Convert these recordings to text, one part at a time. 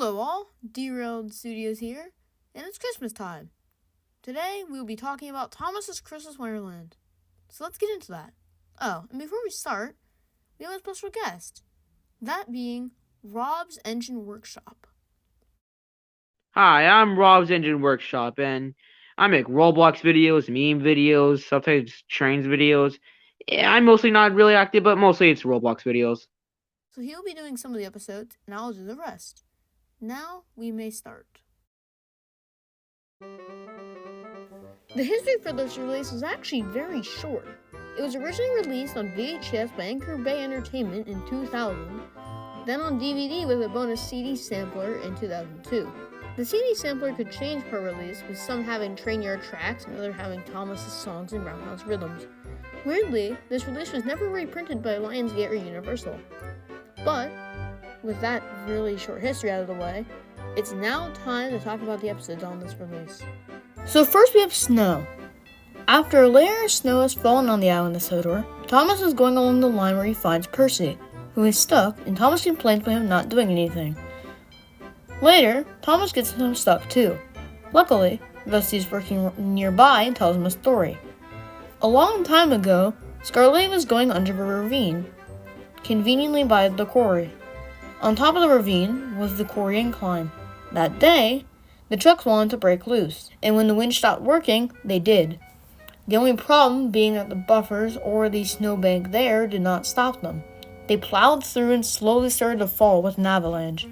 Hello all, Derailed Studios here, and it's Christmas time. Today we will be talking about Thomas's Christmas Wonderland. So let's get into that. Oh, and before we start, we have a special guest, that being Rob's Engine Workshop. Hi, I'm Rob's Engine Workshop, and I make Roblox videos, meme videos, sometimes trains videos. Yeah, I'm mostly not really active, but mostly it's Roblox videos. So he'll be doing some of the episodes, and I'll do the rest. Now we may start. The history for this release was actually very short. It was originally released on VHS by Anchor Bay Entertainment in 2000, then on DVD with a bonus CD sampler in 2002. The CD sampler could change per release, with some having Train Yard tracks and others having Thomas's songs and Roundhouse rhythms. Weirdly, this release was never reprinted by Lionsgate or Universal. But, with that really short history out of the way, it's now time to talk about the episodes on this release. So first we have snow. After a layer of snow has fallen on the island of Sodor, Thomas is going along the line where he finds Percy, who is stuck, and Thomas complains about him not doing anything. Later, Thomas gets him stuck too. Luckily, Rusty is working nearby and tells him a story. A long time ago, Scarlet was going under a ravine, conveniently by the quarry. On top of the ravine was the quarry incline. That day, the trucks wanted to break loose, and when the wind stopped working, they did. The only problem being that the buffers or the snowbank there did not stop them. They plowed through and slowly started to fall with an avalanche.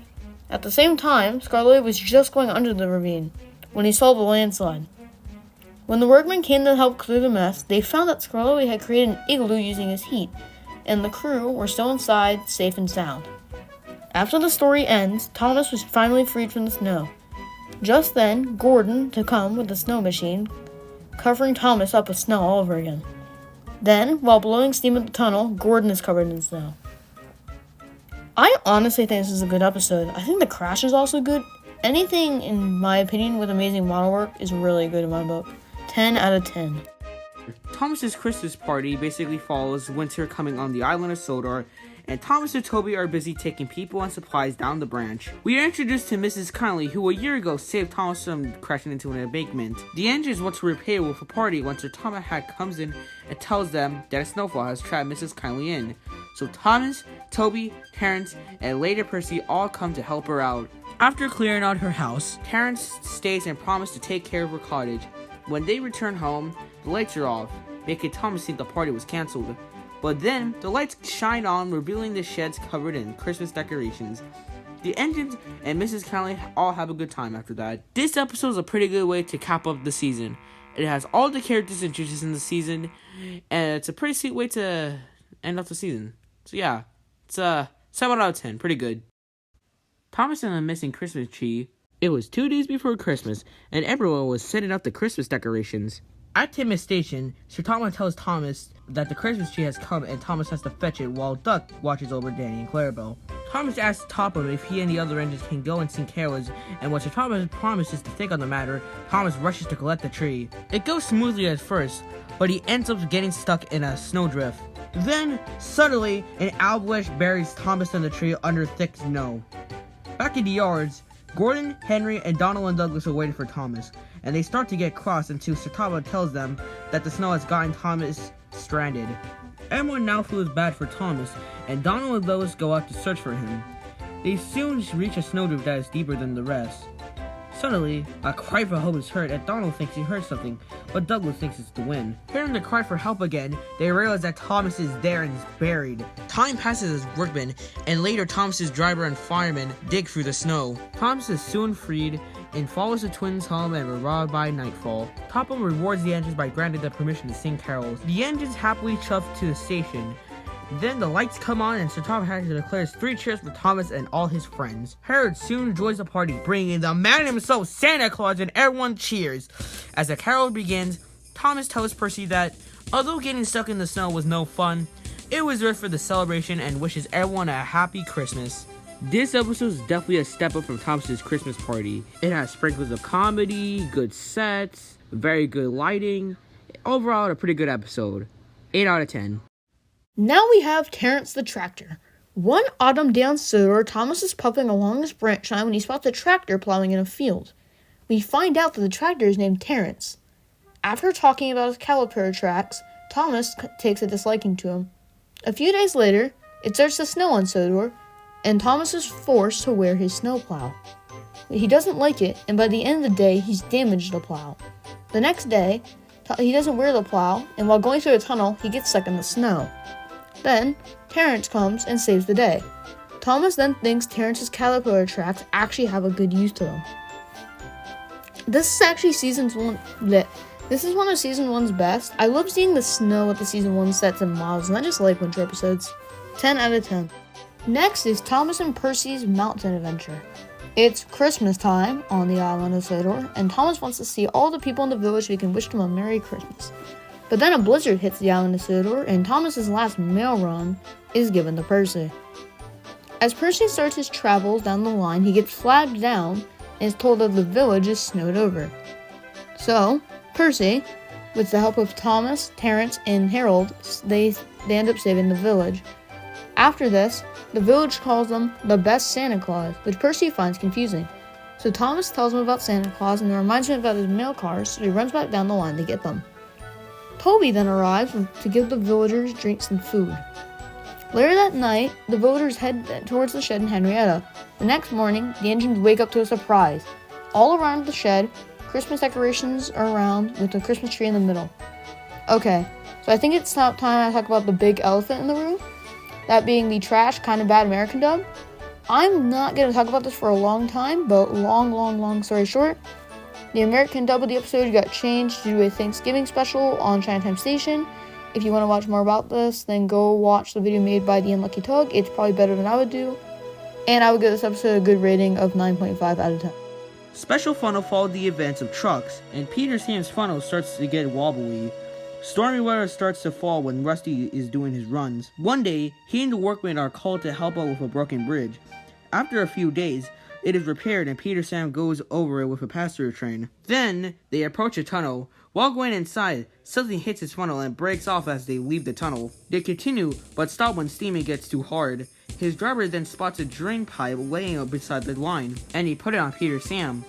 At the same time, Scarlet was just going under the ravine when he saw the landslide. When the workmen came to help clear the mess, they found that Scarlet had created an igloo using his heat, and the crew were still inside, safe and sound. After the story ends, Thomas was finally freed from the snow. Just then, Gordon to come with the snow machine, covering Thomas up with snow all over again. Then, while blowing steam at the tunnel, Gordon is covered in snow. I honestly think this is a good episode. I think the crash is also good. Anything, in my opinion, with amazing model work is really good in my book. 10 out of 10. Thomas's Christmas party basically follows winter coming on the island of Sodor, and Thomas and Toby are busy taking people and supplies down the branch. We are introduced to Mrs. Kindly, who a year ago saved Thomas from crashing into an embankment. The engines want to repay with a party once their Thomas hat comes in and tells them that a snowfall has trapped Mrs. Kindly in. So Thomas, Toby, Terrence, and later Percy all come to help her out. After clearing out her house, Terrence stays and promises to take care of her cottage. When they return home, the lights are off, making Thomas think the party was cancelled. But then, the lights shine on, revealing the sheds covered in Christmas decorations. The engines and Mrs. Kindly all have a good time after that. This episode is a pretty good way to cap up the season. It has all the characters introduced in the season, and it's a pretty sweet way to end off the season. So yeah, it's a 7 out of 10, pretty good. Thomas and the Missing Christmas Tree. It was 2 days before Christmas, and everyone was setting up the Christmas decorations. At Timmins Station, Sir Thomas tells Thomas that the Christmas tree has come and Thomas has to fetch it while Duck watches over Danny and Clarabelle. Thomas asks Topham if he and the other engines can go and sing carols, and when Sir Thomas promises to think on the matter, Thomas rushes to collect the tree. It goes smoothly at first, but he ends up getting stuck in a snowdrift. Then, suddenly, an avalanche buries Thomas and the tree under thick snow. Back in the yards, Gordon, Henry, and Donald and Douglas are waiting for Thomas, and they start to get cross until Sir Thomas tells them that the snow has gotten Thomas stranded. Everyone now feels bad for Thomas, and Donald and Lois go out to search for him. They soon reach a snowdrift that is deeper than the rest. Suddenly, a cry for help is heard, and Donald thinks he heard something, but Douglas thinks it's the wind. Hearing the cry for help again, they realize that Thomas is there and is buried. Time passes as workmen, and later Thomas's driver and firemen dig through the snow. Thomas is soon freed and follows the twins home and were robbed by nightfall. Topham rewards the engines by granting them permission to sing carols. The engines happily chuff to the station. Then the lights come on and Sir Thomas declares 3 cheers for Thomas and all his friends. Herod soon joins the party, bringing the man himself, Santa Claus, and everyone cheers. As the carol begins, Thomas tells Percy that, although getting stuck in the snow was no fun, it was worth for the celebration and wishes everyone a happy Christmas. This episode is definitely a step up from Thomas's Christmas party. It has sprinkles of comedy, good sets, very good lighting. Overall, a pretty good episode. 8 out of 10. Now we have Terrence the Tractor. One autumn day on Sodor, Thomas is puffing along his branch line when he spots a tractor plowing in a field. We find out that the tractor is named Terrence. After talking about his caliper tracks, Thomas takes a disliking to him. A few days later, it starts to snow on Sodor, and Thomas is forced to wear his snowplow. He doesn't like it, and by the end of the day, he's damaged the plow. The next day, he doesn't wear the plow, and while going through a tunnel, he gets stuck in the snow. Then, Terrence comes and saves the day. Thomas then thinks Terrence's caterpillar tracks actually have a good use to them. This is actually This is one of season 1's best. I love seeing the snow at the season 1 sets and models, and I just like winter episodes. 10 out of 10. Next is Thomas and Percy's mountain adventure. It's Christmas time on the island of Sodor, and Thomas wants to see all the people in the village so he can wish them a Merry Christmas. But then a blizzard hits the island of Sodor, and Thomas's last mail run is given to Percy. As Percy starts his travels down the line, he gets flagged down and is told that the village is snowed over. So, Percy, with the help of Thomas, Terrence, and Harold, they end up saving the village. After this, the village calls them the best Santa Claus, which Percy finds confusing. So Thomas tells him about Santa Claus and reminds him about his mail cars, so he runs back down the line to get them. Toby then arrives to give the villagers drinks and food. Later that night, the villagers head towards the shed in Henrietta. The next morning, the engines wake up to a surprise. All around the shed, Christmas decorations are around with a Christmas tree in the middle. Okay, so I think it's time I talk about the big elephant in the room. That being the trash, kind of bad American dub. I'm not going to talk about this for a long time, but long story short, the American dub of the episode got changed due to a Thanksgiving special on Chinatown Station. If you want to watch more about this, then go watch the video made by the Unlucky Tug. It's probably better than I would do. And I would give this episode a good rating of 9.5 out of 10. Special funnel followed the events of trucks, and Peter Sam's funnel starts to get wobbly. Stormy weather starts to fall when Rusty is doing his runs. One day, he and the workmen are called to help out with a broken bridge. After a few days, it is repaired and Peter Sam goes over it with a passenger train. Then, they approach a tunnel. While going inside, something hits his funnel and breaks off as they leave the tunnel. They continue, but stop when steaming gets too hard. His driver then spots a drain pipe laying up beside the line, and he put it on Peter Sam.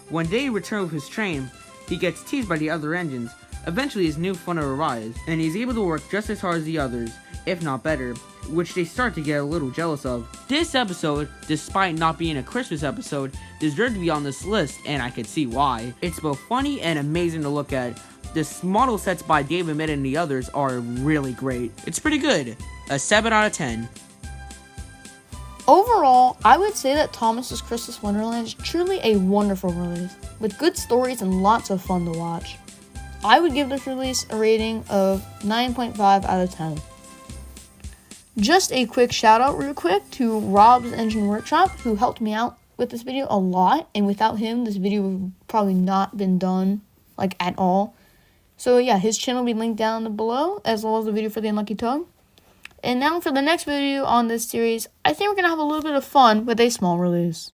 When they return with his train, he gets teased by the other engines. Eventually his new funnel arrives, and he's able to work just as hard as the others, if not better, which they start to get a little jealous of. This episode, despite not being a Christmas episode, deserved to be on this list, and I can see why. It's both funny and amazing to look at. The model sets by David Mitt and the others are really great. It's pretty good. A 7 out of 10. Overall, I would say that Thomas's Christmas Wonderland is truly a wonderful release, with good stories and lots of fun to watch. I would give this release a rating of 9.5 out of 10. Just a quick shout out real quick to Rob's Engine Workshop, who helped me out with this video a lot, and without him this video would have probably not been done at all. So yeah, his channel will be linked down below, as well as the video for the Unlucky Tug. And now for the next video on this series, I think we're going to have a little bit of fun with a small release.